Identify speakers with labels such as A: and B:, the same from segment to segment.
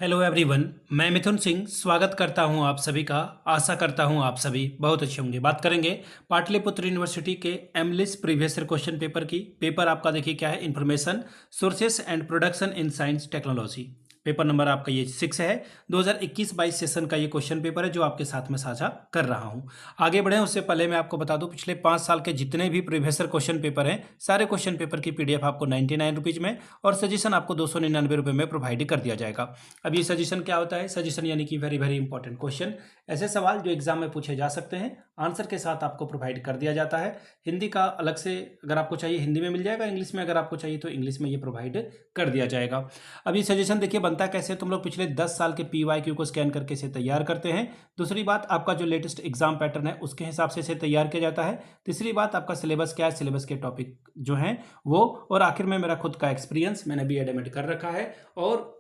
A: Hello everyone, मैं मिथुन सिंह स्वागत करता हूं आप सभी का। आशा करता हूं आप सभी बहुत अच्छे होंगे। बात करेंगे पाटलिपुत्र यूनिवर्सिटी के एमलिस प्रीवियस ईयर क्वेश्चन पेपर की। पेपर आपका देखिए क्या है, information sources and production in science technology. Paper number आपका ये 6 है। 2021-22 सेशन का ये क्वेश्चन पेपर है जो आपके साथ में साझा कर रहा हूं। आगे बढ़े उससे पहले मैं आपको बता दूं, पिछले 5 साल के जितने भी प्रीवियस ईयर क्वेश्चन पेपर हैं, सारे क्वेश्चन पेपर की पीडीएफ आपको 99 रुपीज में और सजेशन आपको 299 रुपये में प्रोवाइड कर दिया जाएगा। अब ये सजेशन क्या होता है? सजेशन यानी कि वेरी वेरी इंपॉर्टेंट क्वेश्चन, ऐसे सवाल जो एग्जाम में पूछे जा सकते हैं, आंसर के साथ आपको प्रोवाइड कर दिया जाता है। हिंदी का अलग से अगर आपको चाहिए हिंदी में मिल जाएगा, इंग्लिश में अगर आपको चाहिए तो इंग्लिश में ये प्रोवाइड कर दिया जाएगा। अब ये सजेशन देखिए बनता कैसे, तुम लोग पिछले 10 साल के PYQ को स्कैन करके इसे तैयार करते हैं। दूसरी बात, आपका जो लेटेस्ट एग्जाम पैटर्न है उसके हिसाब से इसे तैयार किया जाता है। तीसरी बात, आपका सिलेबस क्या है, सिलेबस के टॉपिक जो हैं वो, और आखिर में मेरा खुद का एक्सपीरियंस, मैंने भी एडमिट कर रखा है और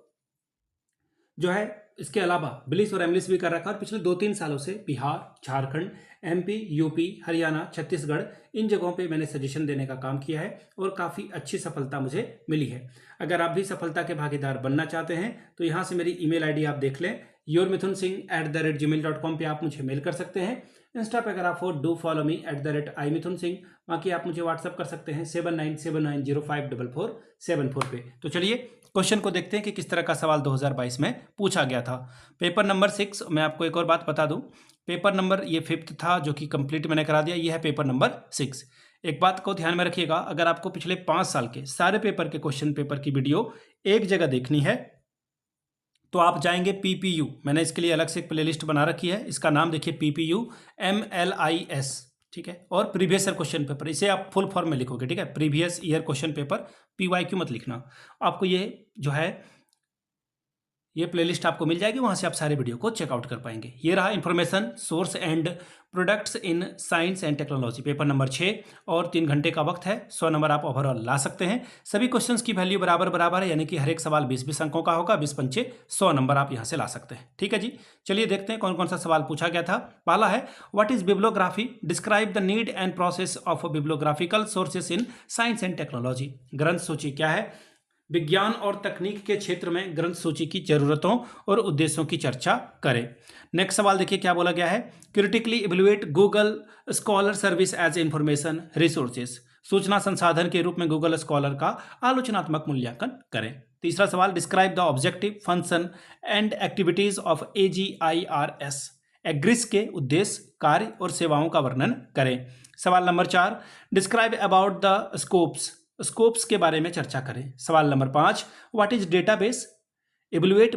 A: जो है इसके अलावा बिलिस और एमलिस भी कर रखा है। और पिछले 2-3 सालों से बिहार, झारखंड, MP, UP, हरियाणा, छत्तीसगढ़, इन जगहों पे मैंने सजेशन देने का काम किया है और काफ़ी अच्छी सफलता मुझे मिली है। अगर आप भी सफलता के भागीदार बनना चाहते हैं तो यहाँ से मेरी ईमेल ID आप देख लें, yourmithunSingh@gmail.com पे आप मुझे मेल कर सकते हैं। इंस्टा पे अगर आप हो, डू फॉलो मी @imithunsingh। बाकी आप मुझे व्हाट्सअप कर सकते हैं 7979054474 पे। तो चलिए क्वेश्चन को देखते हैं कि किस तरह का सवाल 2022 में पूछा गया था। पेपर नंबर 6, मैं आपको एक और बात बता दूं, पेपर नंबर ये 5th था जो कि कंप्लीट मैंने करा दिया, ये है पेपर नंबर 6। एक बात को ध्यान में रखिएगा, अगर आपको पिछले 5 साल के सारे पेपर के क्वेश्चन पेपर की वीडियो एक जगह देखनी है तो आप जाएंगे PPU, मैंने इसके लिए अलग से एक प्लेलिस्ट बना रखी है, इसका नाम देखिए PPU MLIS, ठीक है। और प्रीवियस ईयर क्वेश्चन पेपर, इसे आप फुल फॉर्म में लिखोगे, ठीक है। Previous year question paper, PYQ मत लिखना। आपको ये जो है ये प्लेलिस्ट आपको मिल जाएगी, वहां से आप सारे वीडियो को चेकआउट कर पाएंगे। ये रहा information source and products in science and technology, paper number 6 और 3 घंटे का वक्त है। 100 नंबर आप ओवरऑल ला सकते हैं। सभी क्वेश्चंस की वैल्यू बराबर है, यानी कि हर एक सवाल 20-20 अंकों का होगा। 20-5 100 नंबर आप यहां से ला सकते हैं, ठीक है जी। चलिए देखते हैं कौन कौन सा सवाल पूछा गया था। पहला है, what is bibliography, describe the need and process of bibliographical sources in science and technology. ग्रंथ सूची क्या है? विज्ञान और तकनीक के क्षेत्र में ग्रंथ सूची की जरूरतों और उद्देश्यों की चर्चा करें। नेक्स्ट सवाल देखिए क्या बोला गया है, critically evaluate Google Scholar service as information resources, सूचना संसाधन के रूप में गूगल स्कॉलर का आलोचनात्मक मूल्यांकन करें। तीसरा सवाल, describe the objective, function and activities of AGIRS, एग्रिस के उद्देश्य, कार्य और सेवाओं का वर्णन करें। सवाल number 4, describe about the scopes के बारे में चर्चा करें। सवाल number 5, what is database, evaluate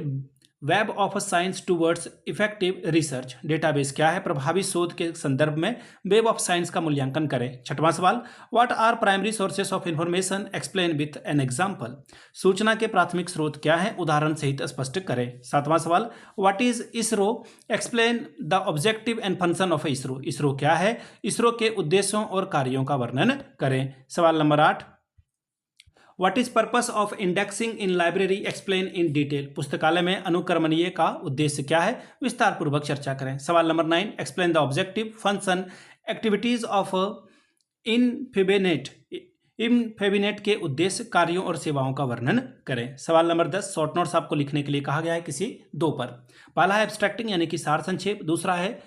A: web of science towards effective research, database क्या है, प्रभावी शोध के संदर्भ में वेब ऑफ साइंस का मूल्यांकन करें। छठवां सवाल, what are primary sources of information, explain with an example, सूचना के प्राथमिक स्रोत क्या है, उदाहरण सहित स्पष्ट करें। सातवां सवाल, what is ISRO, explain the objective and function of ISRO, ISRO क्या है, इसरो के उद्देश्यों और कार्यों का वर्णन करें। सवाल number 8, what is purpose of indexing in library, explain in detail, पुस्तकालय में अनुक्रमणीय का उद्देश्य क्या है, विस्तार पूर्वक चर्चा करें। सवाल नंबर 9, explain the objective, function, activities of INFLIBNET के उद्देश्य, कार्यों और सेवाओं का वर्णन करें। सवाल नंबर 10, शॉर्ट नोट्स आपको लिखने के लिए कहा गया है किसी 2 पर। पहला है एब्स्ट्रैक्टिंग यानी कि सार संक्षेप, दूसरा है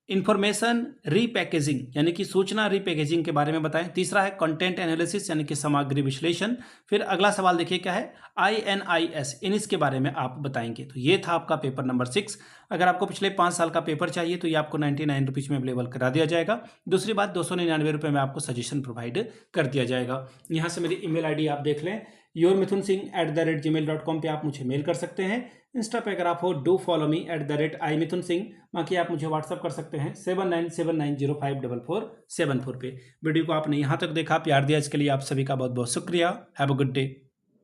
A: इंफॉर्मेशन रीपैकेजिंग यानी कि सूचना रीपैकेजिंग के बारे में बताएं, तीसरा है कंटेंट एनालिसिस यानी कि सामग्री विश्लेषण। फिर अगला सवाल देखिए क्या है, INIS, इनिस के बारे में आप बताएंगे। तो ये था आपका पेपर नंबर 6। अगर आपको पिछले 5 साल का पेपर चाहिए तो ये आपको 99 रुपीज़ में अवेलेबल करा दिया जाएगा। दूसरी बात, 299 रुपये में आपको सजेशन प्रोवाइड कर दिया जाएगा। यहाँ से मेरी email ID आप देख लें, yourmithunSingh@gmail.com पे आप मुझे मेल कर सकते हैं। इंस्टा पे अगर आप हो, डू फॉलो मी @imithunsingh। बाकी आप मुझे व्हाट्सअप कर सकते हैं 7979054474 पे। वीडियो को आपने यहाँ तक देखा, प्यार दिया, इसके लिए आप सभी का बहुत बहुत शुक्रिया। Have a good day.